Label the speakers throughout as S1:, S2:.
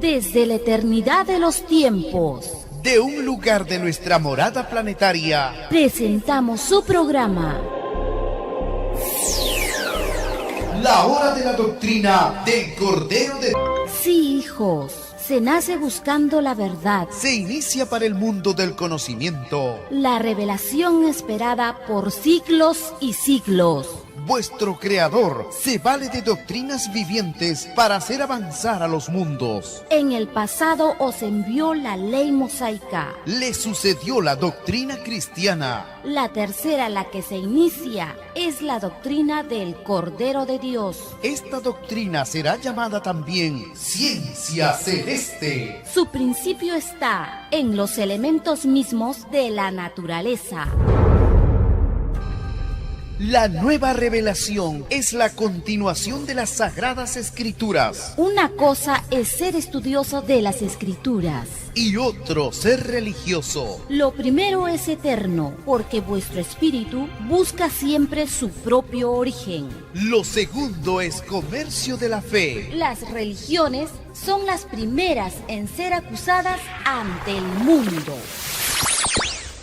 S1: Desde la eternidad de los tiempos,
S2: de un lugar de nuestra morada planetaria,
S1: presentamos su programa
S2: La Hora de la Doctrina del Cordero de...
S1: Sí, hijos, se nace buscando la verdad,
S2: Se inicia para el mundo del conocimiento.
S1: la revelación esperada por siglos y siglos.
S2: Vuestro Creador se vale de doctrinas vivientes para hacer avanzar a los mundos.
S1: En el pasado os envió la ley mosaica,
S2: Le sucedió la doctrina cristiana.
S1: la tercera, la que se inicia, es la doctrina del Cordero de Dios.
S2: Esta doctrina será llamada también ciencia celeste.
S1: Su principio está en los elementos mismos de la naturaleza.
S2: La nueva revelación es la continuación de las Sagradas Escrituras
S1: Una cosa es ser estudioso de las Escrituras.
S2: y otro ser religioso.
S1: Lo primero es eterno, porque vuestro espíritu busca siempre su propio origen.
S2: Lo segundo es comercio de la fe.
S1: Las religiones son las primeras en ser acusadas ante el mundo.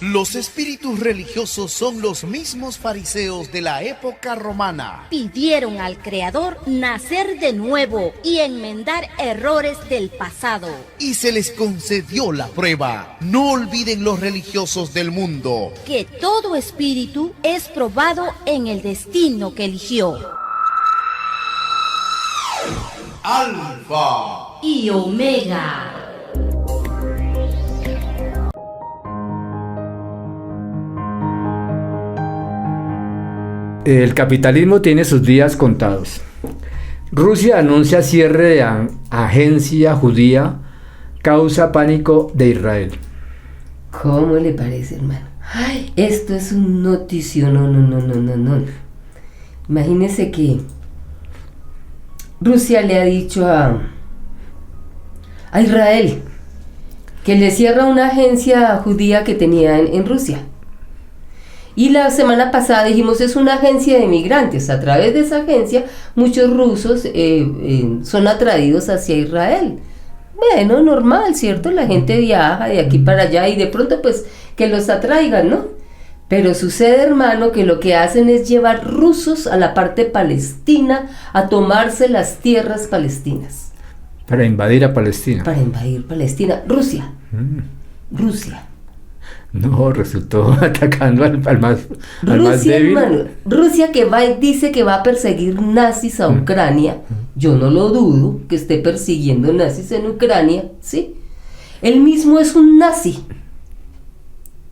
S2: Los espíritus religiosos son los mismos fariseos de la época romana.
S1: Pidieron al Creador nacer de nuevo y enmendar errores del pasado.
S2: Y se les concedió la prueba. No olviden los religiosos del mundo.
S1: Que todo espíritu es probado en el destino que eligió.
S2: Alfa
S1: Y Omega.
S3: El capitalismo tiene sus días contados. Rusia anuncia cierre de agencia judía, causa pánico de Israel.
S4: ¿Cómo le parece, hermano? Ay, esto es un noticio, no. Imagínese que Rusia le ha dicho a Israel que le cierra una agencia judía que tenía en Rusia. Y la semana pasada dijimos, es una agencia de migrantes. A través de esa agencia, muchos rusos son atraídos hacia Israel. Bueno, normal, ¿cierto? La gente viaja de aquí para allá y de pronto pues que los atraigan, ¿no? Pero sucede, hermano, que lo que hacen es llevar rusos a la parte palestina a tomarse las tierras palestinas.
S3: Para invadir a Palestina.
S4: Para invadir Palestina. Rusia. Rusia.
S3: No, resultó atacando al más
S4: Rusia,
S3: débil.
S4: hermano, Rusia que va y dice que va a perseguir nazis a Ucrania. Yo no lo dudo que esté persiguiendo nazis en Ucrania, ¿sí? Él mismo es un nazi,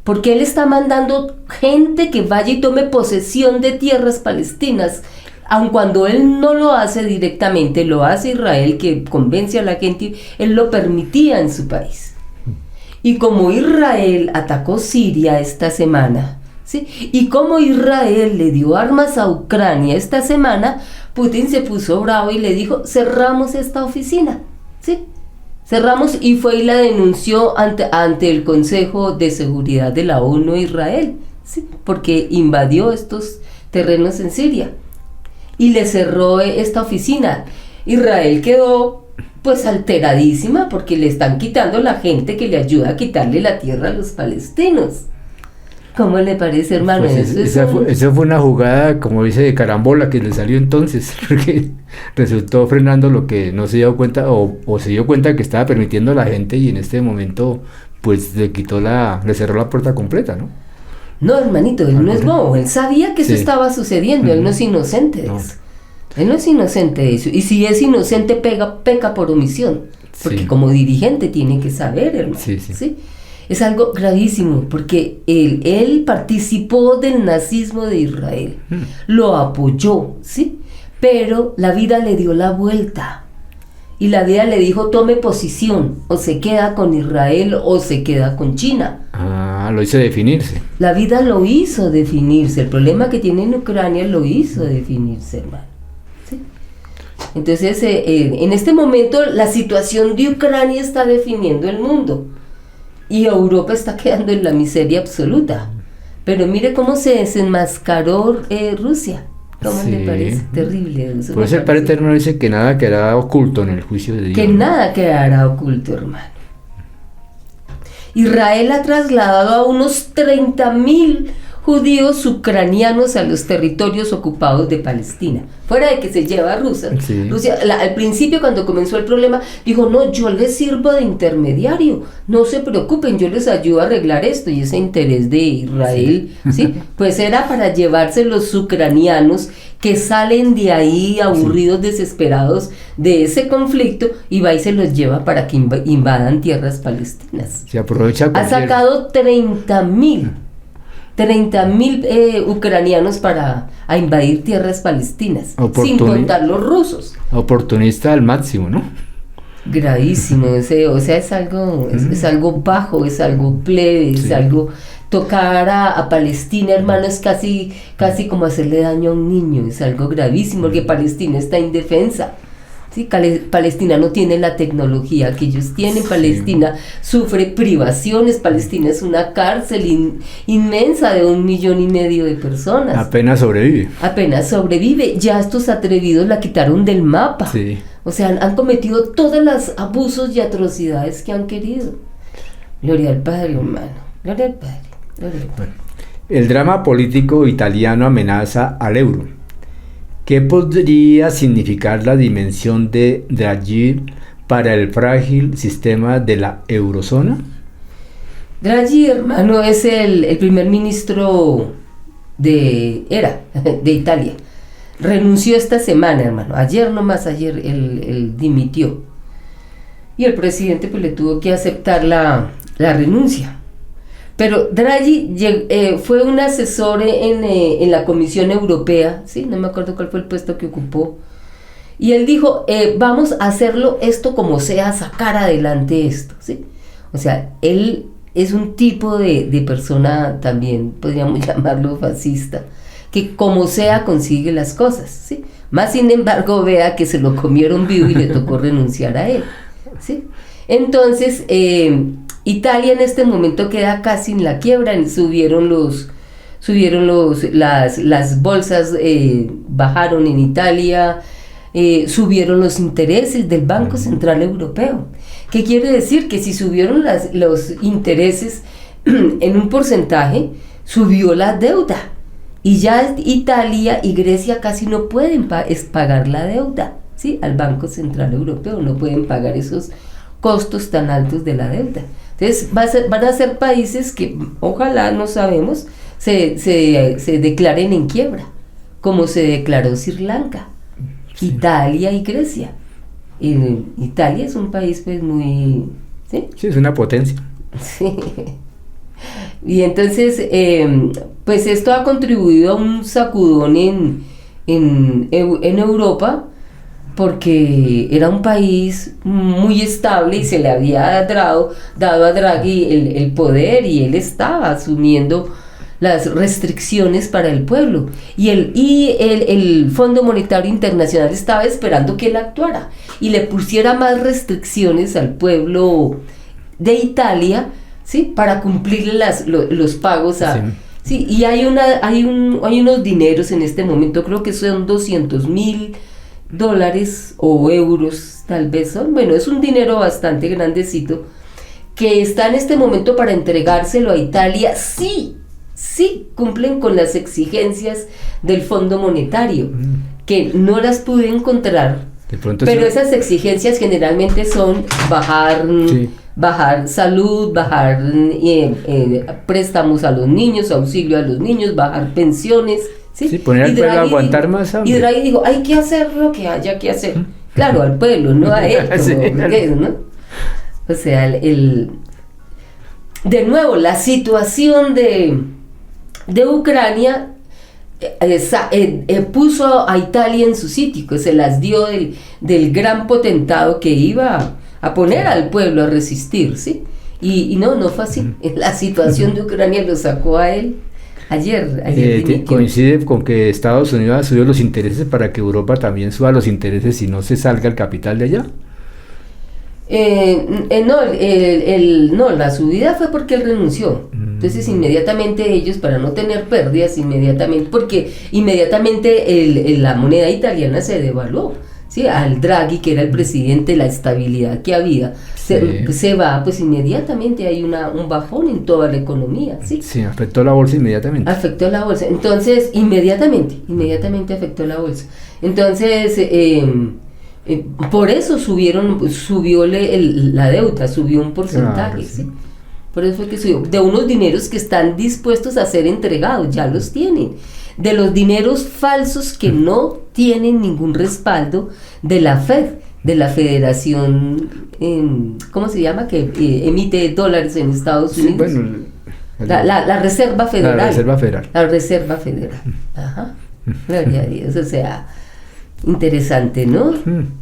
S4: porque él está mandando gente que vaya y tome posesión de tierras palestinas, aun cuando él no lo hace directamente, lo hace Israel, que convence a la gente, él lo permitía en su país. Y como Israel atacó Siria esta semana, ¿sí? Y como Israel le dio armas a Ucrania esta semana, Putin se puso bravo y le dijo, cerramos esta oficina, ¿sí? Cerramos, y fue y la denunció ante el Consejo de Seguridad de la ONU Israel, ¿sí? Porque invadió estos terrenos en Siria y le cerró esta oficina. Israel quedó pues alteradísima porque le están quitando la gente que le ayuda a quitarle la tierra a los palestinos. ¿Cómo le parece, hermano?
S3: Pues esa fue una jugada, como dice, de carambola que le salió entonces, porque resultó frenando lo que no se dio cuenta, o se dio cuenta que estaba permitiendo a la gente, y en este momento pues le cerró la puerta completa, ¿no?
S4: No, hermanito, él no es bobo, él sabía que eso estaba sucediendo, él no es inocente de eso. Él no es inocente de eso, y si es inocente peca por omisión, porque como dirigente tiene que saber, hermano, ¿sí? Es algo gravísimo, porque él participó del nazismo de Israel, lo apoyó, ¿sí? Pero la vida le dio la vuelta, y la vida le dijo, tome posición, o se queda con Israel o se queda con China.
S3: Lo hizo definirse.
S4: La vida lo hizo definirse, el problema que tiene en Ucrania lo hizo definirse, hermano. Entonces, en este momento la situación de Ucrania está definiendo el mundo y Europa está quedando en la miseria absoluta. Pero mire cómo se desenmascaró Rusia. ¿Cómo le parece? Terrible. Eso
S3: Pues
S4: me
S3: el Padre
S4: parece.
S3: Eterno dice que nada quedará oculto en el juicio de Dios.
S4: Que nada quedará oculto, hermano. Israel ha trasladado a unos 30.000 judíos ucranianos a los territorios ocupados de Palestina. Fuera de que se lleva a Rusia.
S3: Sí.
S4: Rusia al principio, cuando comenzó el problema, dijo, no, yo les sirvo de intermediario, no se preocupen, yo les ayudo a arreglar esto. Y ese interés de Israel, ¿sí? Pues era para llevarse los ucranianos que salen de ahí aburridos, desesperados de ese conflicto, y va y se los lleva para que invadan tierras palestinas.
S3: Se aprovecha
S4: Ha
S3: cualquier-
S4: sacado 30.000 ucranianos a invadir tierras palestinas, sin contar los rusos.
S3: oportunista al máximo, ¿no?
S4: Gravísimo, o sea, es algo, es algo bajo, es algo plebe, es
S3: Sí.
S4: algo. Tocar a Palestina, hermano, es casi como hacerle daño a un niño, es algo gravísimo, porque Palestina está indefensa. ¿Sí? Palestina no tiene la tecnología que ellos tienen, Palestina sufre privaciones, Palestina es una cárcel inmensa de 1,5 millones de personas.
S3: Apenas sobrevive.
S4: Apenas sobrevive, ya estos atrevidos la quitaron del mapa.
S3: Sí.
S4: O sea, han cometido todos los abusos y atrocidades que han querido. Gloria al Padre, hermano, gloria al Padre, gloria al Padre.
S3: El drama político italiano amenaza al euro. ¿Qué podría significar la dimensión de Draghi para el frágil sistema de la eurozona?
S4: Draghi, hermano, es el primer ministro de Italia. Renunció esta semana, hermano. Ayer él dimitió. Y el presidente pues le tuvo que aceptar la renuncia. Pero Draghi fue un asesor en la Comisión Europea, ¿sí? No me acuerdo cuál fue el puesto que ocupó. Y él dijo, vamos a hacerlo esto como sea, sacar adelante esto, ¿sí? O sea, él es un tipo de persona también, podríamos llamarlo fascista, que como sea consigue las cosas, ¿sí? Más sin embargo, vea que se lo comieron vivo y le tocó renunciar a él, ¿sí? Entonces, Italia en este momento queda casi en la quiebra, subieron las bolsas, bajaron en Italia, subieron los intereses del Banco Central Europeo. ¿Qué quiere decir? Que si subieron los intereses en un porcentaje, subió la deuda. Y ya Italia y Grecia casi no pueden pagar la deuda, ¿sí? Al Banco Central Europeo, no pueden pagar esos costos tan altos de la deuda. Entonces van a ser países que ojalá, no sabemos, se declaren en quiebra, como se declaró Sri Lanka, sí. Italia y Grecia. Italia es un país pues muy... ¿sí?
S3: Sí, es una potencia.
S4: Sí. Y entonces, pues esto ha contribuido a un sacudón en Europa, porque era un país muy estable y se le había dado a Draghi el poder, y él estaba asumiendo las restricciones para el pueblo, y el Fondo Monetario Internacional estaba esperando que él actuara y le pusiera más restricciones al pueblo de Italia, ¿sí? Para cumplir los pagos a... Sí. Sí, y hay unos dineros en este momento, creo que son $200,000 o euros, tal vez son, bueno, es un dinero bastante grandecito, que está en este momento para entregárselo a Italia, sí cumplen con las exigencias del Fondo Monetario, que no las pude encontrar, pero esas exigencias generalmente son bajar salud, bajar préstamos a los niños, auxilio a los niños, bajar pensiones. Sí,
S3: poner al pueblo a aguantar más hambre.
S4: Y Draghi dijo, hay que hacer lo que haya que hacer. Claro, al pueblo, no a él.
S3: Sí,
S4: ¿no? O sea, de nuevo, la situación de Ucrania puso a Italia en su sitio, que se las dio del gran potentado que iba a poner al pueblo a resistir, ¿sí? Y no fue así. La situación de Ucrania lo sacó a él. Ayer
S3: coincide con que Estados Unidos ha subido los intereses para que Europa también suba los intereses y no se salga el capital de allá.
S4: No, la subida fue porque él renunció. Entonces inmediatamente ellos, para no tener pérdidas, porque inmediatamente la moneda italiana se devaluó, ¿sí? Al Draghi, que era el presidente, la estabilidad que había, se va, pues inmediatamente hay un bajón en toda la economía, ¿sí?
S3: Sí, afectó la bolsa inmediatamente.
S4: Afectó la bolsa, entonces inmediatamente afectó la bolsa. Entonces, por eso subió la deuda, subió un porcentaje,
S3: Claro,
S4: ¿sí? Por eso fue que subió, de unos dineros que están dispuestos a ser entregados, ya los tienen, de los dineros falsos que no tienen ningún respaldo de la Fed, de la Federación, ¿cómo se llama?, que emite dólares en Estados Unidos.
S3: Bueno,
S4: la Reserva Federal.
S3: La Reserva Federal.
S4: La Reserva Federal. Ajá. Gloria a Dios, o sea, interesante, ¿no?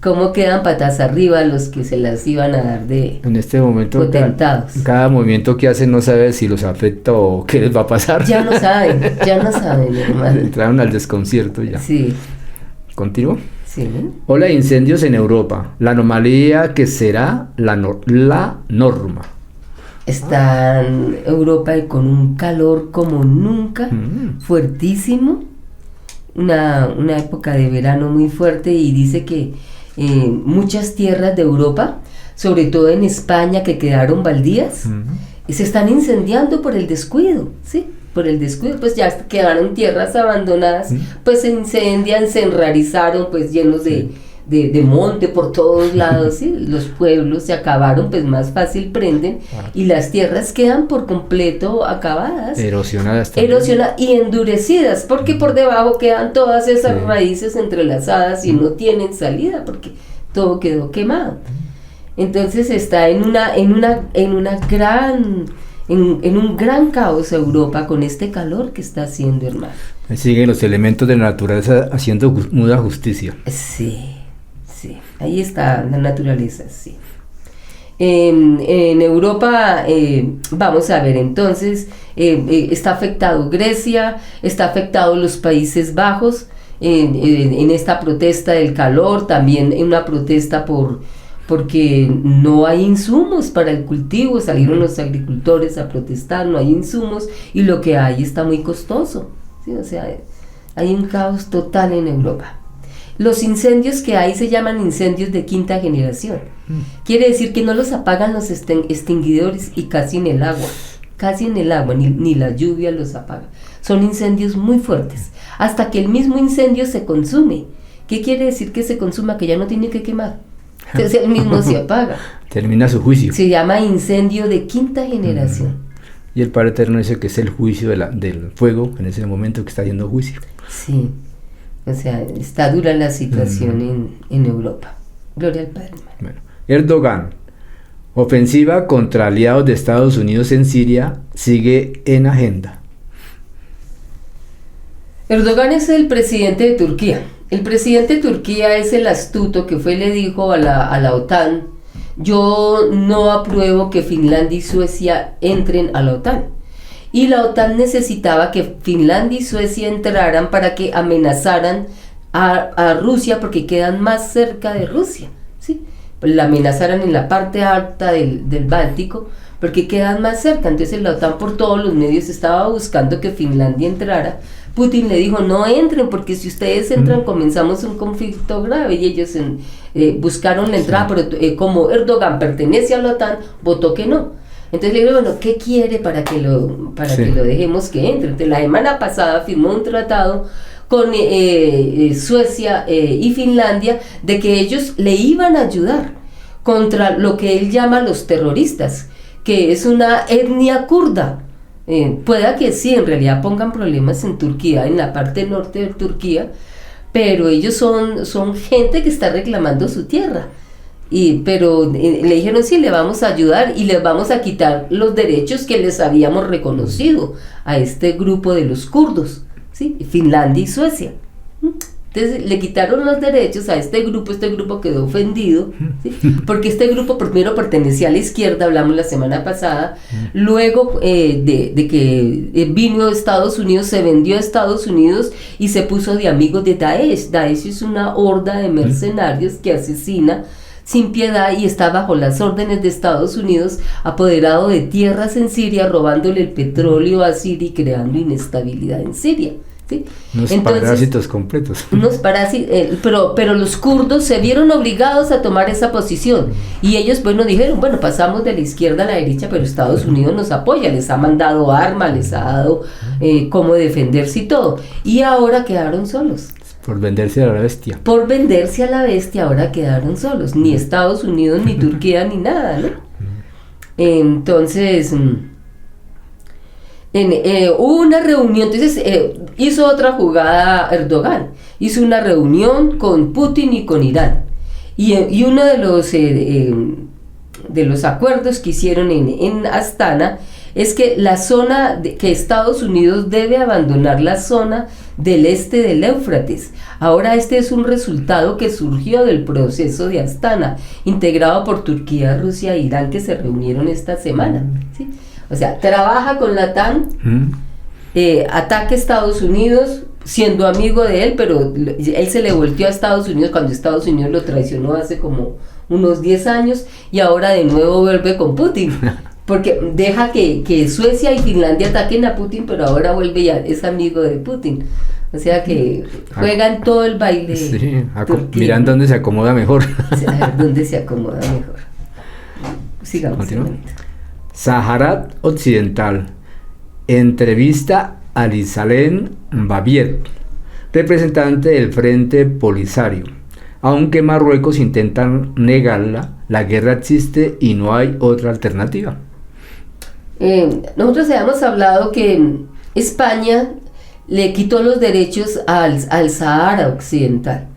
S4: Cómo quedan patas arriba los que se las iban a dar de
S3: en este momento
S4: potentados.
S3: Cada movimiento que hacen no sabe si los afecta o qué les va a pasar.
S4: Ya no saben, hermano.
S3: Entraron al desconcierto ya.
S4: Sí.
S3: ¿Continúo?
S4: Sí.
S3: Ola de incendios en Europa. La anomalía que será la norma.
S4: Está en Europa con un calor como nunca, fuertísimo. Una época de verano muy fuerte, y dice que muchas tierras de Europa, sobre todo en España, que quedaron baldías, se están incendiando por el descuido, ¿sí? Por el descuido, pues ya quedaron tierras abandonadas, pues se incendian, se enrarizaron, pues llenos de monte por todos lados, ¿sí? Los pueblos se acabaron, pues más fácil prenden, y las tierras quedan por completo acabadas,
S3: erosionadas
S4: y endurecidas, porque por debajo quedan todas esas raíces entrelazadas y no tienen salida, porque todo quedó quemado. Entonces está en un gran caos Europa con este calor que está haciendo, hermano.
S3: Siguen los elementos de la naturaleza haciendo muda justicia.
S4: Sí, ahí está la naturaleza, sí. En Europa, vamos a ver, entonces, está afectado Grecia, está afectado los Países Bajos, en esta protesta del calor, también en una protesta porque no hay insumos para el cultivo, salieron los agricultores a protestar, no hay insumos, y lo que hay está muy costoso, ¿sí? O sea, hay un caos total en Europa. Los incendios que hay se llaman incendios de quinta generación. Quiere decir que no los apagan los extinguidores y casi en el agua, ni la lluvia los apaga. Son incendios muy fuertes, hasta que el mismo incendio se consume. ¿Qué quiere decir que se consuma? Que ya no tiene que quemar. Entonces el mismo se apaga.
S3: Termina su juicio.
S4: Se llama incendio de quinta generación.
S3: Y el Padre Eterno dice que es el juicio del fuego en ese momento que está haciendo juicio.
S4: Sí. O sea, está dura la situación en Europa. Gloria al Padre.
S3: Bueno, Erdogan, ofensiva contra aliados de Estados Unidos en Siria, sigue en agenda.
S4: Erdogan es el presidente de Turquía. El presidente de Turquía es el astuto que le dijo a la OTAN: yo no apruebo que Finlandia y Suecia entren a la OTAN. Y la OTAN necesitaba que Finlandia y Suecia entraran para que amenazaran a Rusia, porque quedan más cerca de Rusia, ¿sí? La amenazaran en la parte alta del Báltico, porque quedan más cerca. Entonces la OTAN por todos los medios estaba buscando que Finlandia entrara. Putin le dijo: no entren, porque si ustedes entran comenzamos un conflicto grave, y ellos buscaron la entrada, pero como Erdogan pertenece a la OTAN, votó que no. Entonces le digo: bueno, ¿qué quiere para que lo dejemos que entre? Entonces la semana pasada firmó un tratado con Suecia y Finlandia, de que ellos le iban a ayudar contra lo que él llama los terroristas, que es una etnia kurda. Pueda que sí, en realidad pongan problemas en Turquía, en la parte norte de Turquía, pero ellos son gente que está reclamando su tierra. Pero le dijeron: sí, le vamos a ayudar y les vamos a quitar los derechos que les habíamos reconocido a este grupo de los kurdos, ¿sí? Finlandia y Suecia. Entonces le quitaron los derechos a este grupo quedó ofendido, ¿sí? Porque este grupo primero pertenecía a la izquierda, hablamos la semana pasada, luego de que vino a Estados Unidos, se vendió a Estados Unidos y se puso de amigos de Daesh. Daesh es una horda de mercenarios que asesina sin piedad y está bajo las órdenes de Estados Unidos, apoderado de tierras en Siria, robándole el petróleo a Siria y creando inestabilidad en Siria. ¿Sí?
S3: Unos parásitos completos.
S4: Unos parásitos, pero los kurdos se vieron obligados a tomar esa posición y ellos dijeron, bueno, pasamos de la izquierda a la derecha, pero Estados Unidos nos apoya, les ha mandado armas, les ha dado cómo defenderse y todo, y ahora quedaron solos.
S3: Por venderse a la bestia.
S4: Por venderse a la bestia ahora quedaron solos, ni Estados Unidos, ni Turquía, ni nada, ¿no? Entonces... hubo una reunión, entonces hizo otra jugada Erdogan, hizo una reunión con Putin y con Irán, y uno de los acuerdos que hicieron en Astana es que la zona, que Estados Unidos debe abandonar la zona del este del Éufrates. Ahora este es un resultado que surgió del proceso de Astana, integrado por Turquía, Rusia e Irán, que se reunieron esta semana, ¿sí? O sea, trabaja con la TAN, ataca a Estados Unidos, siendo amigo de él, pero él se le volteó a Estados Unidos cuando Estados Unidos lo traicionó hace como unos 10 años, y ahora de nuevo vuelve con Putin, porque deja que Suecia y Finlandia ataquen a Putin, pero ahora vuelve y es amigo de Putin. O sea que juegan todo el baile.
S3: Sí, miran dónde se acomoda mejor.
S4: A ver dónde se acomoda mejor. Sigamos.
S3: Sáhara Occidental. Entrevista a Alizalem Babiet, representante del Frente Polisario. Aunque Marruecos intenta negarla, la guerra existe y no hay otra alternativa.
S4: Nosotros habíamos hablado que España le quitó los derechos al Sahara Occidental.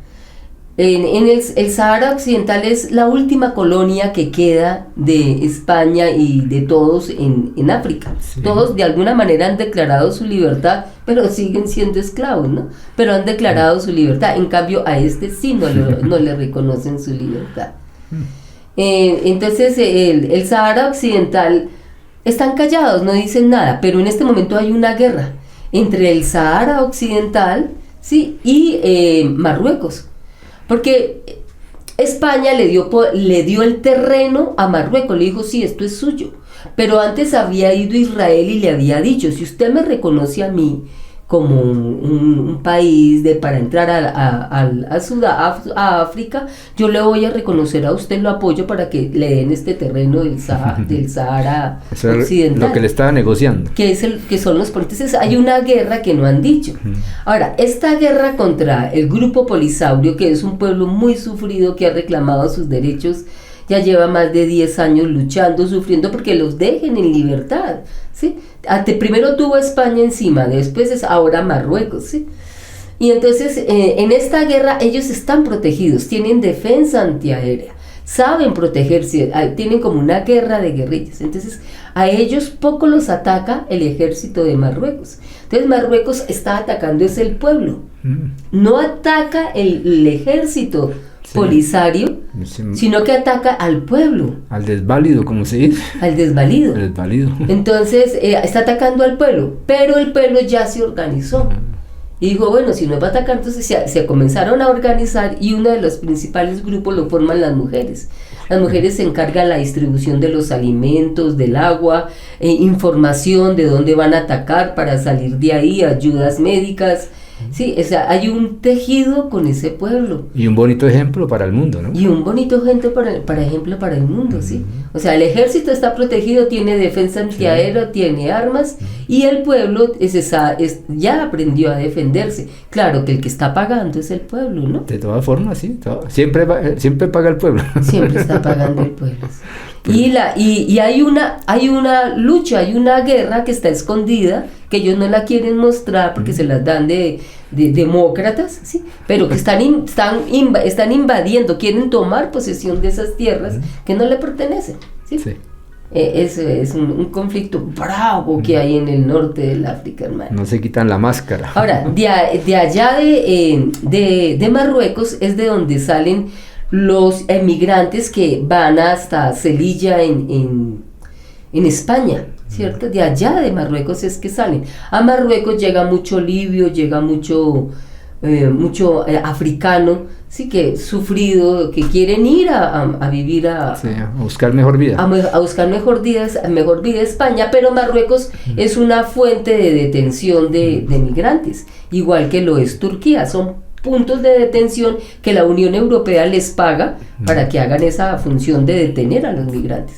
S4: El Sahara Occidental es la última colonia que queda de España y de todos en África. Sí. Todos de alguna manera han declarado su libertad, pero siguen siendo esclavos, ¿no? Pero han declarado su libertad. En cambio, a este sí no le reconocen su libertad. Entonces, el Sahara Occidental están callados, no dicen nada, pero en este momento hay una guerra entre el Sahara Occidental, ¿sí?, y Marruecos. Porque España le dio el terreno a Marruecos, le dijo, sí, esto es suyo. Pero antes había ido Israel y le había dicho, si usted me reconoce a mí como un país para entrar a África, yo le voy a reconocer a usted, lo apoyo para que le den este terreno del Sahara Occidental.
S3: Lo que le estaba negociando.
S4: Que son los ponentes. Entonces hay una guerra que no han dicho. Ahora, esta guerra contra el grupo Polisario, que es un pueblo muy sufrido que ha reclamado sus derechos, ya lleva más de 10 años luchando, sufriendo porque los dejen en libertad, ¿sí? Primero tuvo España encima, después es ahora Marruecos, ¿sí? Y entonces en esta guerra ellos están protegidos, tienen defensa antiaérea, saben protegerse, tienen como una guerra de guerrillas. Entonces a ellos poco los ataca el ejército de Marruecos. Entonces Marruecos está atacando es el pueblo, no ataca el ejército Polisario, sino que ataca al pueblo,
S3: al desválido, como se dice,
S4: al desvalido. Entonces está atacando al pueblo, pero el pueblo ya se organizó y dijo, bueno, si nos va a atacar, entonces se comenzaron a organizar, y uno de los principales grupos lo forman las mujeres. Las mujeres se encargan de la distribución de los alimentos, del agua, información de dónde van a atacar para salir de ahí, ayudas médicas. Sí, o sea, hay un tejido con ese pueblo.
S3: Y un bonito ejemplo para el mundo, ¿no?
S4: Y un bonito ejemplo para el mundo, sí. O sea, el ejército está protegido, tiene defensa antiaérea, tiene armas, y el pueblo ya aprendió a defenderse. Claro que el que está pagando es el pueblo, ¿no?
S3: De todas formas, sí. Siempre paga el pueblo.
S4: Siempre está pagando el pueblo. Y hay una lucha, hay una guerra que está escondida, que ellos no la quieren mostrar porque se las dan de demócratas, ¿sí? Pero que están invadiendo, quieren tomar posesión de esas tierras que no le pertenecen, ¿sí? Sí. Es un conflicto bravo que hay en el norte del África, hermano.
S3: No se quitan la máscara.
S4: Ahora, de allá de Marruecos es de donde salen los emigrantes que van hasta Celilla en España, ¿cierto? De allá de Marruecos es que salen. A Marruecos llega mucho libio, llega mucho mucho africano, sí, que sufrido, que quieren ir a vivir
S3: a buscar mejor vida.
S4: A buscar mejor vida a España, pero Marruecos es una fuente de detención de migrantes, igual que lo es Turquía. Son puntos de detención que la Unión Europea les paga para que hagan esa función de detener a los migrantes.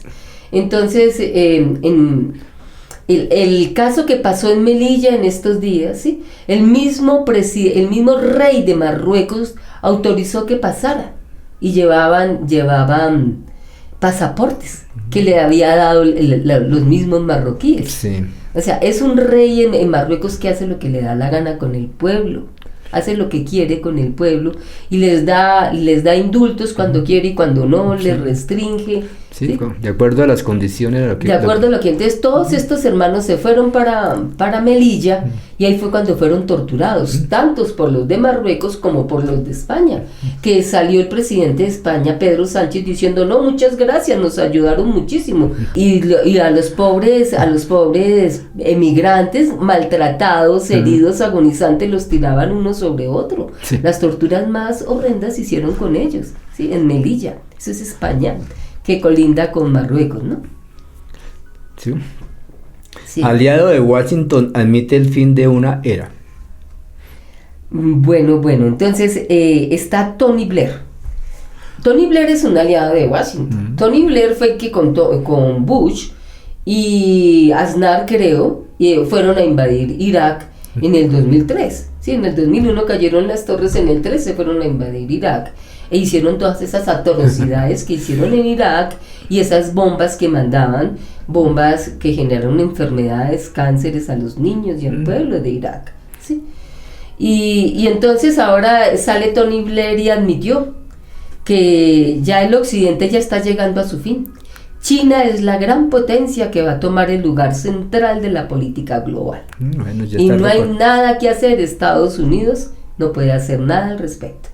S4: Entonces, el caso que pasó en Melilla en estos días, ¿sí? el mismo rey de Marruecos autorizó que pasara y llevaban pasaportes que le había dado los mismos marroquíes.
S3: Sí.
S4: O sea, es un rey en Marruecos que hace lo que le da la gana con el pueblo, hace lo que quiere con el pueblo y les da indultos cuando quiere y cuando no, les restringe.
S3: Sí,
S4: ¿sí?
S3: De acuerdo a las condiciones.
S4: Entonces todos estos hermanos se fueron para Melilla y ahí fue cuando fueron torturados, tantos por los de Marruecos como por los de España, que salió el presidente de España, Pedro Sánchez, diciendo no, muchas gracias, nos ayudaron muchísimo, y a los pobres emigrantes maltratados, heridos, agonizantes, los tiraban uno sobre otro.
S3: Sí.
S4: Las torturas más horrendas se hicieron con ellos, ¿sí? En Melilla. Eso es España, que colinda con Marruecos, ¿no?
S3: Sí.
S4: Sí.
S3: Aliado de Washington admite el fin de una era.
S4: Bueno, entonces está Tony Blair. Tony Blair es un aliado de Washington. Tony Blair fue el que contó con Bush y Aznar, creo, y fueron a invadir Irak en el 2003. Sí, en el 2001 cayeron las torres, en el 13 fueron a invadir Irak e hicieron todas esas atrocidades que hicieron en Irak y esas bombas que mandaban, bombas que generaron enfermedades, cánceres a los niños y al pueblo de Irak, ¿sí? Y entonces ahora sale Tony Blair y admitió que ya el occidente ya está llegando a su fin. China es la gran potencia que va a tomar el lugar central de la política global.
S3: Bueno,
S4: y no hay nada que hacer. Estados Unidos no puede hacer nada al respecto.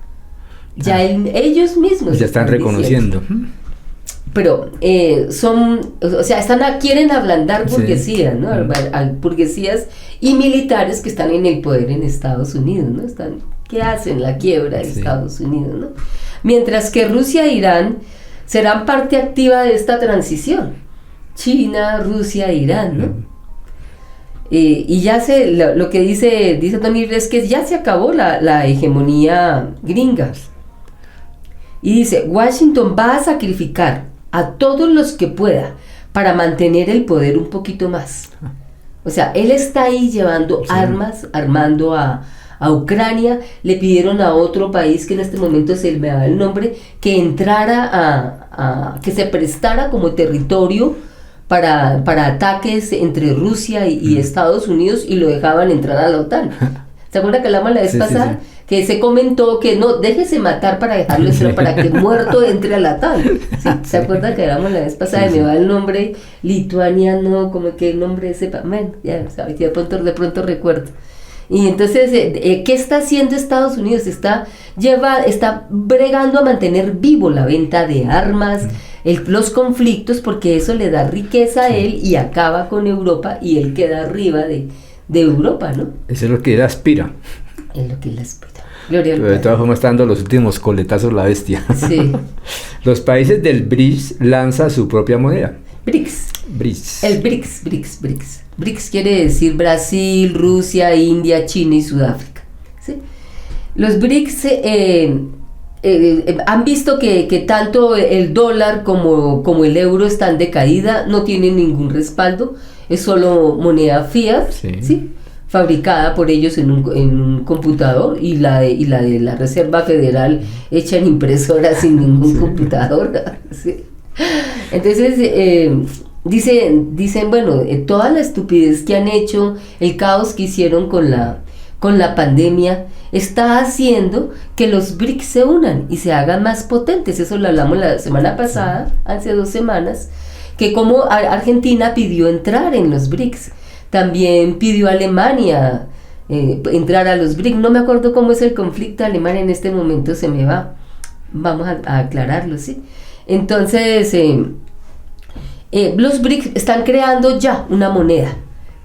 S4: Ya ellos mismos
S3: ya están reconociendo.
S4: Pero quieren ablandar burguesías, ¿no? Burguesías y militares que están en el poder en Estados Unidos, ¿no? ¿Qué hacen? La quiebra de Estados Unidos, ¿no? Mientras que Rusia e Irán serán parte activa de esta transición. China, Rusia, Irán, ¿no? Y ya lo que dice Tony es que ya se acabó la hegemonía gringa. Y dice, Washington va a sacrificar a todos los que pueda para mantener el poder un poquito más. O sea, él está ahí llevando armas, armando a Ucrania. Le pidieron a otro país que en este momento se me da el nombre, que entrara que se prestara como territorio para ataques entre Rusia y Estados Unidos, y lo dejaban entrar a la OTAN. ¿Se acuerda que hablamos la vez pasada? Sí. Que se comentó que no, déjese matar para dejarlo entrar, para que muerto entre a la OTAN. ¿Sí? ¿Se acuerda que hablamos la vez pasada? Me va el nombre lituaniano, como que el nombre ese, bueno, ya sabes, de pronto recuerdo. Y entonces, ¿qué está haciendo Estados Unidos? Está bregando a mantener vivo la venta de armas, los conflictos, porque eso le da riqueza a él y acaba con Europa, y él queda arriba de Europa, ¿no?
S3: Eso es lo que él aspira.
S4: Es lo que él aspira. Gloria al
S3: Pero de todas formas está dando los últimos coletazos la bestia.
S4: Sí.
S3: Los países del BRICS lanzan su propia moneda.
S4: BRICS. El BRICS. BRICS quiere decir Brasil, Rusia, India, China y Sudáfrica. ¿Sí? Los BRICS han visto que tanto el dólar como el euro están de caída, no tienen ningún respaldo, es solo moneda fiat, ¿sí? Fabricada por ellos en un computador, y la de la Reserva Federal hecha en impresora sin ningún computador. ¿Sí? Entonces dicen bueno, toda la estupidez que han hecho, el caos que hicieron con la pandemia, está haciendo que los BRICS se unan y se hagan más potentes. Eso lo hablamos la semana pasada, hace 2 semanas, que como Argentina pidió entrar en los BRICS, también pidió a Alemania entrar a los BRICS. No me acuerdo cómo es el conflicto de Alemania en este momento, se me va. Vamos a aclararlo, ¿sí? Entonces, los BRICS están creando ya una moneda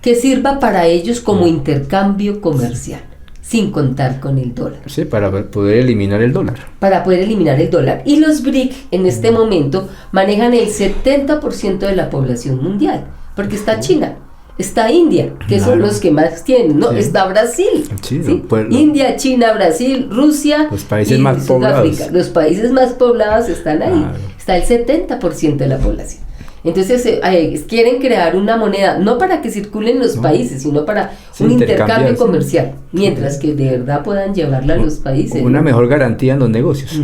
S4: que sirva para ellos como intercambio comercial, sin contar con el dólar.
S3: Sí, para poder eliminar el dólar.
S4: Para poder eliminar el dólar. Y los BRIC en este momento manejan el 70% de la población mundial, porque está China, está India, que son los que más tienen, ¿no? Sí. Está Brasil,
S3: sí,
S4: ¿sí? India, China, Brasil, Rusia,
S3: los países más poblados.
S4: Los países más poblados están ahí, está el 70% de la población. Entonces quieren crear una moneda, no para que circulen los países, sino para un intercambio comercial, mientras que de verdad puedan llevarla a los países.
S3: Una mejor garantía en los negocios.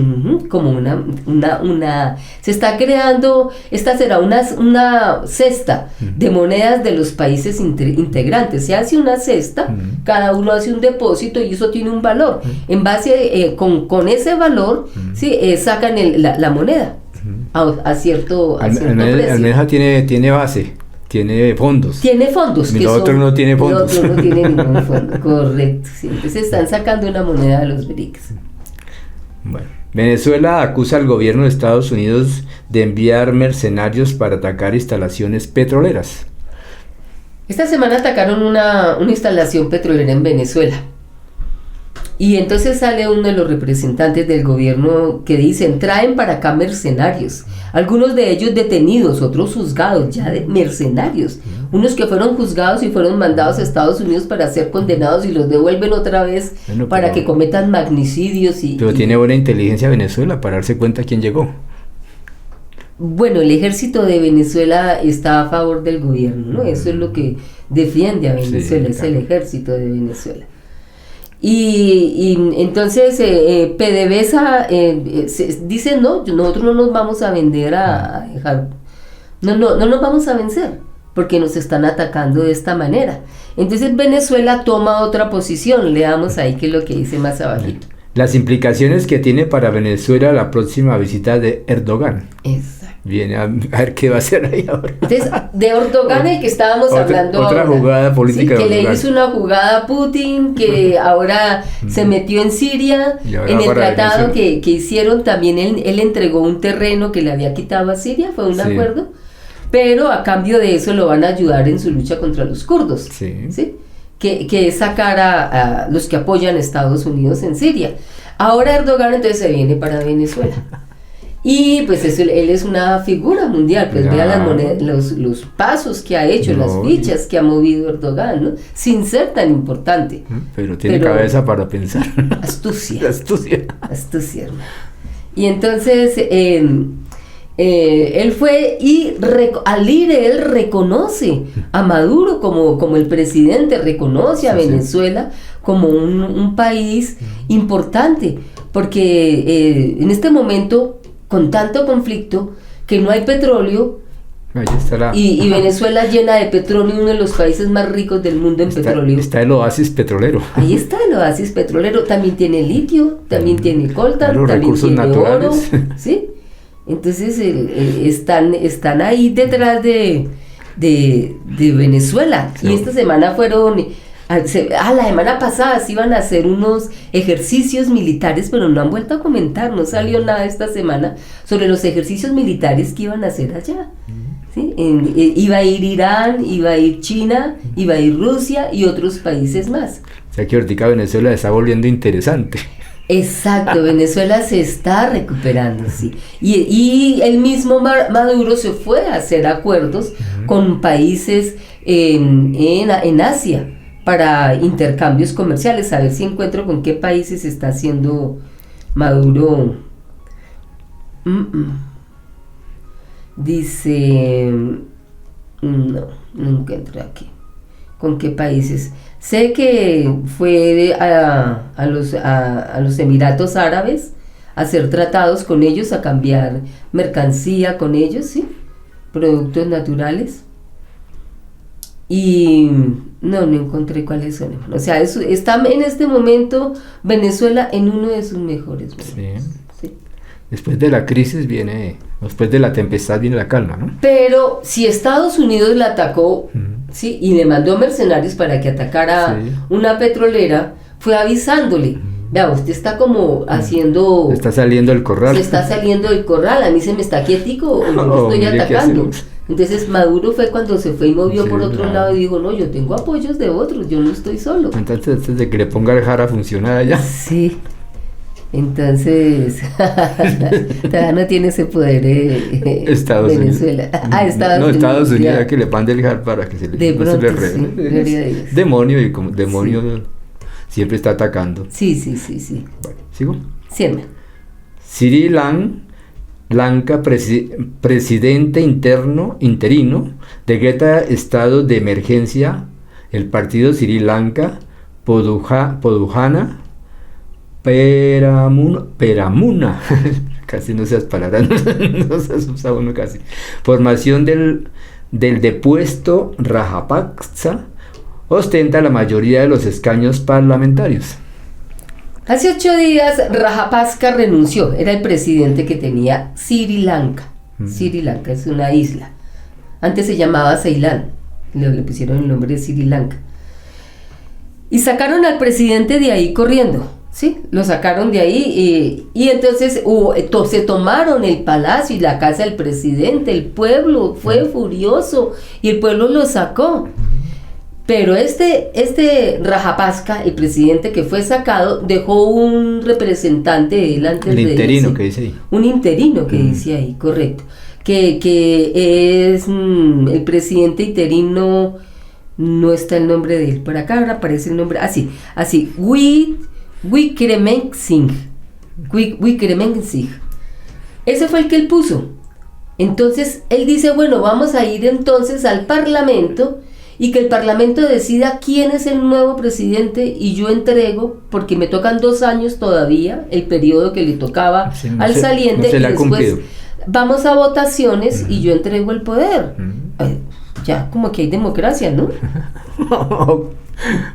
S4: Como se está creando, esta será una cesta de monedas de los países integrantes. Se hace una cesta, cada uno hace un depósito y eso tiene un valor. En base, con ese valor, ¿sí? Sacan la moneda. A cierto precio.
S3: Almeja tiene base, tiene fondos.
S4: Tiene fondos.
S3: Y lo otro no tiene fondos.
S4: Lo otro no tiene ningún fondo, correcto. Sí. Entonces están sacando una moneda de los BRICS.
S3: Bueno, Venezuela acusa al gobierno de Estados Unidos de enviar mercenarios para atacar instalaciones petroleras.
S4: Esta semana atacaron una instalación petrolera en Venezuela. Y entonces sale uno de los representantes del gobierno que dicen, traen para acá mercenarios, algunos de ellos detenidos, otros juzgados, ya de mercenarios, unos que fueron juzgados y fueron mandados a Estados Unidos para ser condenados y los devuelven otra vez para que cometan magnicidios.
S3: Pero tiene buena inteligencia Venezuela para darse cuenta quién llegó.
S4: Bueno, el ejército de Venezuela está a favor del gobierno, ¿no? Eso es lo que defiende a Venezuela, sí, es el ejército de Venezuela. Y entonces PDVSA dice, no, nosotros no nos vamos a vender a dejar, no nos vamos a vencer, porque nos están atacando de esta manera. Entonces Venezuela toma otra posición, leamos ahí qué es lo que dice más abajito.
S3: Las implicaciones que tiene para Venezuela la próxima visita de Erdogan.
S4: Exacto.
S3: Viene a ver qué va a hacer ahí ahora.
S4: Entonces, de Erdogan, el que estábamos hablando
S3: otra
S4: ahora,
S3: jugada política,
S4: ¿sí? Que le hizo una jugada a Putin, que ahora se metió en Siria, en el tratado que hicieron también él entregó un terreno que le había quitado a Siria, fue un acuerdo, pero a cambio de eso lo van a ayudar en su lucha contra los kurdos, ¿sí? Que es sacar a los que apoyan a Estados Unidos en Siria. Ahora Erdogan entonces se viene para Venezuela. Y pues él es una figura mundial, pues vea las monedas, los pasos que ha hecho, las fichas que ha movido Erdogan, ¿no? Sin ser tan importante.
S3: Pero tiene cabeza para pensar.
S4: Astucia. Astucia, hermano. Y entonces él fue y al ir él reconoce a Maduro como el presidente, reconoce a Venezuela como un país importante, porque en este momento, con tanto conflicto, que no hay petróleo, y Venezuela llena de petróleo, uno de los países más ricos del mundo en petróleo.
S3: Está el oasis petrolero.
S4: Ahí está el oasis petrolero, también tiene litio, también tiene coltan,
S3: los
S4: también
S3: recursos
S4: tiene
S3: naturales.
S4: oro, ¿sí? Entonces están ahí detrás de Venezuela. Sí. Y esta semana la semana pasada se iban a hacer unos ejercicios militares, pero no han vuelto a comentar, no salió nada esta semana sobre los ejercicios militares que iban a hacer allá. ¿Sí? Iba a ir Irán, iba a ir China, iba a ir Rusia y otros países más.
S3: O sea que ahorita Venezuela se está volviendo interesante.
S4: Exacto, Venezuela se está recuperando, sí. Y el mismo Maduro se fue a hacer acuerdos con países en Asia para intercambios comerciales. A ver si encuentro con qué países está haciendo Maduro. Dice, no encuentro aquí con qué países. Sé que fue a los Emiratos Árabes a hacer tratados con ellos, a cambiar mercancía con ellos, ¿sí? Productos naturales. Y no encontré cuáles son. O sea, está en este momento Venezuela en uno de sus mejores momentos. Sí.
S3: Después de la crisis después de la tempestad viene la calma, ¿no?
S4: Pero si Estados Unidos la atacó, ¿sí? Y le mandó mercenarios para que atacara una petrolera, fue avisándole. Vea, usted está como haciendo...
S3: Está saliendo del corral.
S4: Se está saliendo del corral, a mí se me está quietico, yo lo estoy atacando. Entonces Maduro fue cuando se fue y movió
S3: Sí,
S4: por otro
S3: claro.
S4: lado y dijo, no, yo tengo apoyos de otros, yo no estoy solo.
S3: Entonces, antes de que le ponga el jara a funcionar allá.
S4: Sí, entonces todavía no tiene ese poder
S3: Estados
S4: Venezuela.
S3: Unidos.
S4: Estados
S3: No, Estados
S4: Unidos,
S3: Unidos,
S4: ya.
S3: hay que le mande el jara para que se le,
S4: De
S3: no se
S4: pronto,
S3: le
S4: sí,
S3: revele.
S4: gloria a Dios.
S3: Demonio, y como demonio siempre está atacando.
S4: Sí.
S3: Bueno, ¿sigo?
S4: Sí, hermano.
S3: Sri Lanka, presidente interino, decreta estado de emergencia. El partido Sri Lanka, Podujana, Peramuna, casi no seas palabras, no se usa uno casi. Formación del depuesto Rajapaksa ostenta la mayoría de los escaños parlamentarios.
S4: Hace 8 días Rajapaksa renunció, era el presidente que tenía Sri Lanka. Sri Lanka es una isla. Antes se llamaba Ceilán, le pusieron el nombre de Sri Lanka. Y sacaron al presidente de ahí corriendo, ¿sí? Lo sacaron de ahí y entonces se tomaron el palacio y la casa del presidente, el pueblo fue furioso y el pueblo lo sacó. Pero este Rajapaksa, el presidente que fue sacado, dejó un representante de él antes de
S3: El interino
S4: irse.
S3: que dice ahí.
S4: Un interino que dice ahí, correcto. Que es el presidente interino, no está el nombre de él. Por acá ahora aparece el nombre, así, Wickremesinghe. Ese fue el que él puso. Entonces él dice, bueno, vamos a ir entonces al Parlamento y que el Parlamento decida quién es el nuevo presidente y yo entrego, porque me tocan 2 años todavía, el periodo que le tocaba
S3: Sí, no
S4: al
S3: se-
S4: saliente,
S3: no se
S4: y
S3: le ha
S4: después
S3: cumplido.
S4: vamos a votaciones y yo entrego el poder. Ya como que hay democracia, ¿no?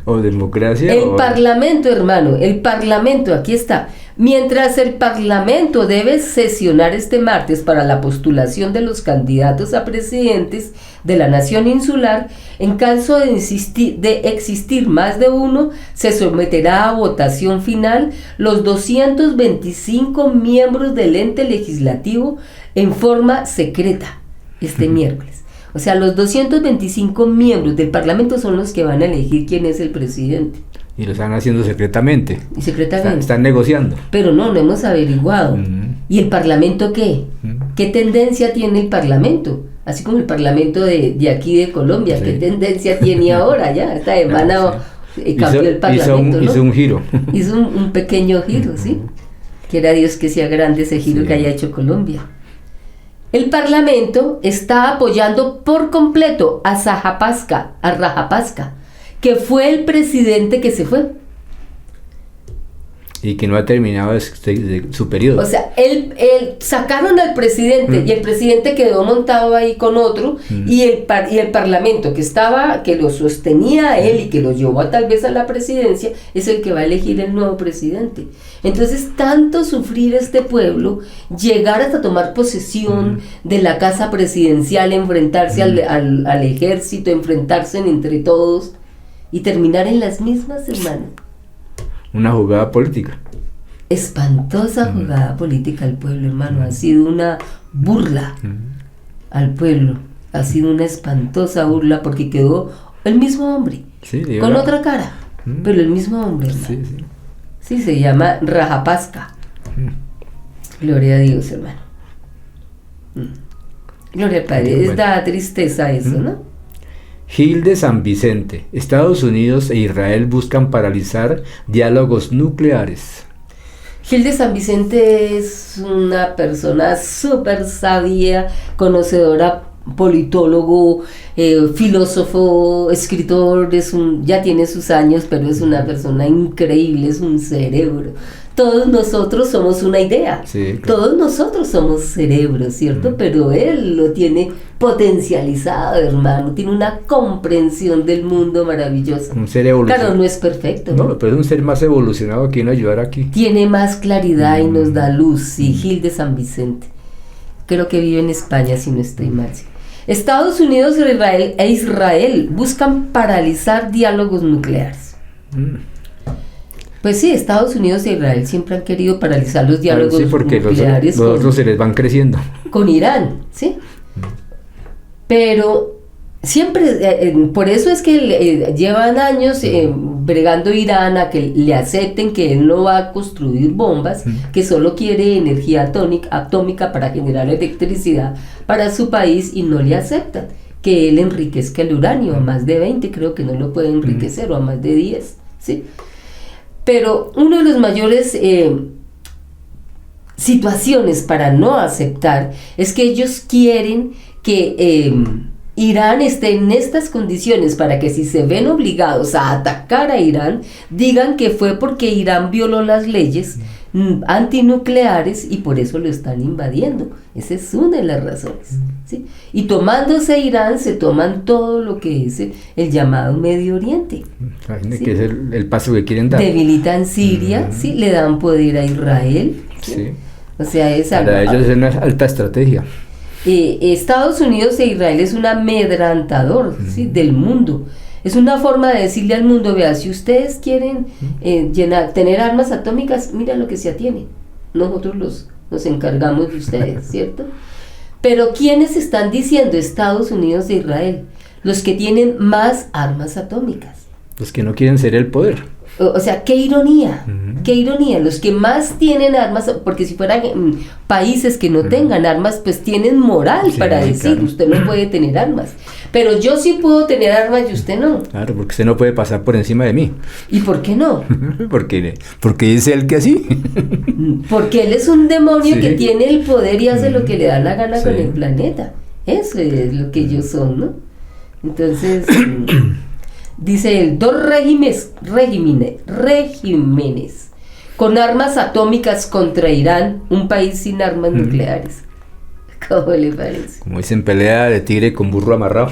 S3: O democracia.
S4: El
S3: o...
S4: Parlamento, hermano, el Parlamento, aquí está. Mientras el Parlamento debe sesionar este martes para la postulación de los candidatos a presidentes de la nación insular, en caso de existir más de uno, se someterá a votación final los 225 miembros del ente legislativo en forma secreta este miércoles. O sea, los 225 miembros del Parlamento son los que van a elegir quién es el presidente.
S3: Y lo están haciendo secretamente.
S4: Y secretamente.
S3: Están negociando.
S4: Pero no hemos averiguado. ¿Y el Parlamento qué? ¿Qué tendencia tiene el Parlamento? Así como el Parlamento de aquí de Colombia.
S3: Sí.
S4: ¿Qué tendencia tiene ahora? Ya, esta semana cambió el Parlamento,
S3: hizo
S4: ¿no?
S3: un giro.
S4: Hizo un pequeño giro, ¿sí? Quiera Dios que sea grande ese giro
S3: Sí.
S4: que haya hecho Colombia. El Parlamento está apoyando por completo a Rajapaksa, que fue el presidente que se fue.
S3: Y que no ha terminado su periodo.
S4: O sea, él sacaron al presidente y el presidente quedó montado ahí con otro y el Parlamento que lo sostenía a él y que lo llevó tal vez a la presidencia es el que va a elegir el nuevo presidente. Entonces, tanto sufrir este pueblo, llegar hasta tomar posesión de la casa presidencial, enfrentarse al ejército, enfrentarse entre todos y terminar en las mismas, hermano.
S3: Una jugada política.
S4: Espantosa jugada política al pueblo, hermano. Ha sido una burla al pueblo. Ha sido una espantosa burla porque quedó el mismo hombre.
S3: Sí,
S4: con otra cara, pero el mismo hombre, hermano.
S3: Sí, sí.
S4: Sí, se llama Rajapaksa. Gloria a Dios, hermano. Gloria al Padre.
S3: Bueno.
S4: Da tristeza eso, ¿no?
S3: Gil de San Vicente. Estados Unidos e Israel buscan paralizar diálogos nucleares.
S4: Gil de San Vicente es una persona súper sabia, conocedora, politólogo, filósofo, escritor, ya tiene sus años, pero es una persona increíble, es un cerebro. Todos nosotros somos una idea,
S3: Sí, claro.
S4: Todos nosotros somos cerebros, ¿cierto? Pero él lo tiene potencializado, hermano, tiene una comprensión del mundo maravillosa.
S3: Un ser evolucionado.
S4: Claro, no es perfecto,
S3: No, pero es un ser más evolucionado que viene a ayudar aquí.
S4: tiene más claridad y nos da luz, sí, Gil de San Vicente. Creo que vive en España, si no estoy mal. Sí. Estados Unidos e Israel buscan paralizar diálogos nucleares. Pues sí, Estados Unidos e Israel siempre han querido paralizar los diálogos
S3: Sí, porque los
S4: nucleares
S3: otros se les van creciendo.
S4: con Irán, ¿sí? Pero siempre, por eso es que llevan años bregando Irán a que le acepten que él no va a construir bombas, que solo quiere energía atómica para generar electricidad para su país, y no le aceptan que él enriquezca el uranio a más de 20, creo que no lo puede enriquecer, o a más de 10, ¿sí? Pero uno de los mayores situaciones para no aceptar es que ellos quieren que Irán esté en estas condiciones para que, si se ven obligados a atacar a Irán, digan que fue porque Irán violó las leyes antinucleares y por eso lo están invadiendo. Esa es una de las razones, ¿sí? Y tomándose a Irán, se toman todo lo que es el llamado Medio Oriente, ¿sí?
S3: Que es el paso que quieren dar.
S4: Debilitan Siria, ¿sí? Le dan poder a Israel, ¿sí?
S3: Sí.
S4: O sea, es algo,
S3: para ellos es una alta estrategia.
S4: Estados Unidos e Israel es un amedrentador, ¿sí? Del mundo. Es una forma de decirle al mundo: vea, si ustedes quieren tener armas atómicas, mira lo que se atiene. Nosotros nos encargamos de ustedes, ¿cierto? Pero ¿quiénes están diciendo? Estados Unidos e Israel, los que tienen más armas atómicas.
S3: Los que no quieren ser el poder.
S4: O sea, qué ironía, los que más tienen armas, porque si fueran países que no tengan armas, pues tienen moral para decir, claro, usted no puede tener armas, pero yo sí puedo tener armas y usted no.
S3: Claro, porque usted no puede pasar por encima de mí.
S4: ¿Y por qué no?
S3: porque dice él que así.
S4: Porque él es un demonio que tiene el poder y hace lo que le da la gana con el planeta. Eso es lo que ellos son, ¿no? Entonces... dice él, 2 regímenes con armas atómicas contra Irán, un país sin armas nucleares. ¿Cómo le parece?
S3: Como dicen, pelea de tigre con burro amarrado.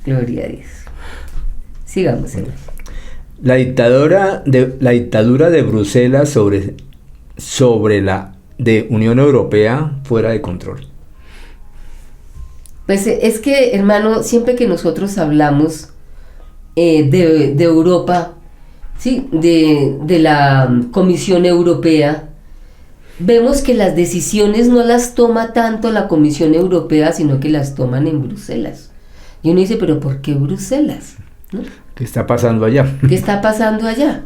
S4: Gloria a Dios. Sigamos.
S3: La dictadura de Bruselas sobre la de Unión Europea fuera de control.
S4: Pues es que, hermano, siempre que nosotros hablamos de Europa, ¿sí? de la Comisión Europea, vemos que las decisiones no las toma tanto la Comisión Europea, sino que las toman en Bruselas. Y uno dice, ¿pero por qué Bruselas? ¿No?
S3: ¿Qué está pasando allá?
S4: ¿Qué está pasando allá?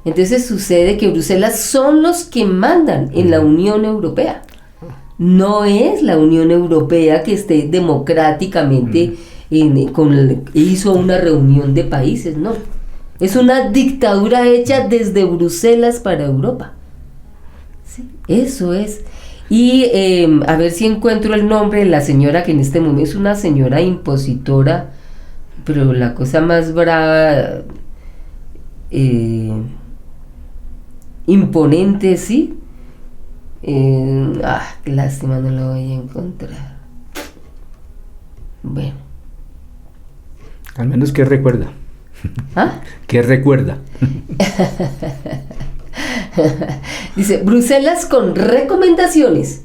S4: Entonces sucede que Bruselas son los que mandan en la Unión Europea. No es la Unión Europea que esté democráticamente hizo una reunión de países, no. Es una dictadura hecha desde Bruselas para Europa. Sí, eso es. Y a ver si encuentro el nombre de la señora, que en este momento es una señora impositora, pero la cosa más brava, imponente, ¿sí? Qué lástima, no la voy a encontrar. Bueno.
S3: Al menos que recuerda.
S4: ¿Ah?
S3: ¿Qué recuerda?
S4: Dice, Bruselas con recomendaciones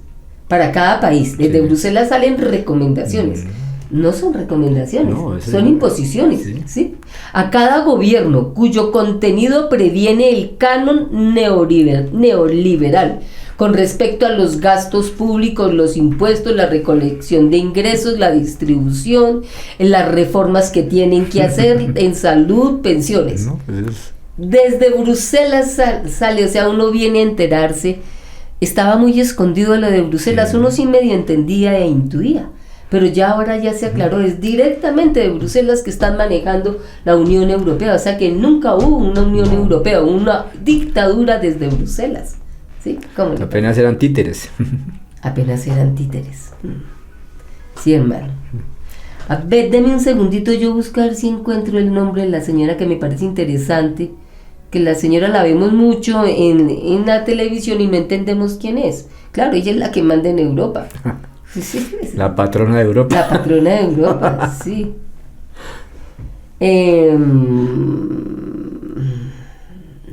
S4: para cada país. Desde Bruselas salen recomendaciones. No son recomendaciones, no, son imposiciones. ¿Sí? A cada gobierno cuyo contenido previene el canon neoliberal con respecto a los gastos públicos, los impuestos, la recolección de ingresos, la distribución, las reformas que tienen que hacer en salud, pensiones. No, pues... Desde Bruselas sale, o sea, uno viene a enterarse. Estaba muy escondido lo de Bruselas, uno sí medio entendía e intuía, pero ya ahora ya se aclaró, es directamente de Bruselas que están manejando la Unión Europea, o sea que nunca hubo una Unión Europea, una dictadura desde Bruselas. ¿Sí?
S3: Apenas eran títeres.
S4: Apenas eran títeres. Sí, hermano. A ver, deme un segundito, yo buscar si encuentro el nombre de la señora, que me parece interesante, que la señora la vemos mucho en la televisión y no entendemos quién es. Claro, ella es la que manda en Europa. Sí,
S3: la patrona de Europa.
S4: La patrona de Europa, sí.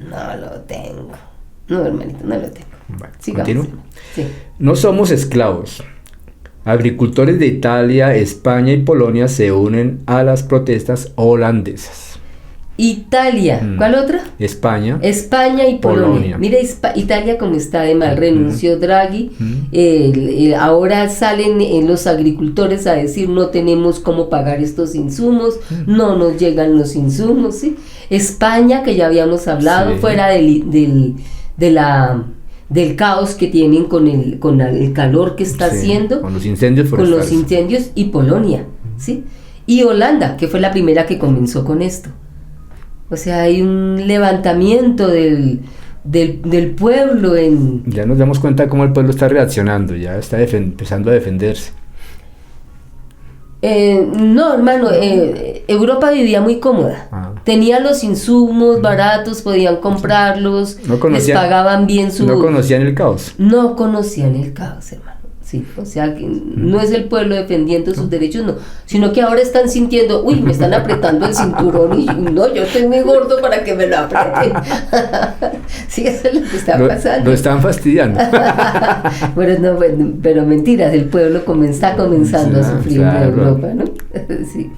S4: No lo tengo. No, hermanito, no lo tengo.
S3: Bueno, continúo. Sí. No somos esclavos. Agricultores de Italia, España y Polonia se unen a las protestas holandesas.
S4: Italia. ¿Cuál otra?
S3: España.
S4: España y Polonia. Mira Italia como está de mal, renunció Draghi. Ahora salen los agricultores a decir no tenemos cómo pagar estos insumos, no nos llegan los insumos, ¿sí? España, que ya habíamos hablado, fuera del caos que tienen con el calor que está haciendo,
S3: con los incendios forestales.
S4: Con los incendios, y Polonia, ¿sí? Y Holanda, que fue la primera que comenzó con esto. O sea, hay un levantamiento del pueblo en...
S3: Ya nos damos cuenta de cómo el pueblo está reaccionando, ya está empezando a defenderse.
S4: No, hermano, Europa vivía muy cómoda. Tenía los insumos baratos, podían comprarlos, les pagaban bien su...
S3: No conocían el caos.
S4: No conocían el caos, hermano. Sí, o sea, que no es el pueblo defendiendo sus derechos, no, sino que ahora están sintiendo, uy, me están apretando el cinturón y no, yo estoy muy gordo para que me lo aprieten. Sí, eso es lo que está pasando.
S3: Lo están fastidiando.
S4: Pero mentiras, el pueblo está comenzando a sufrir en Europa, ¿no? Sí.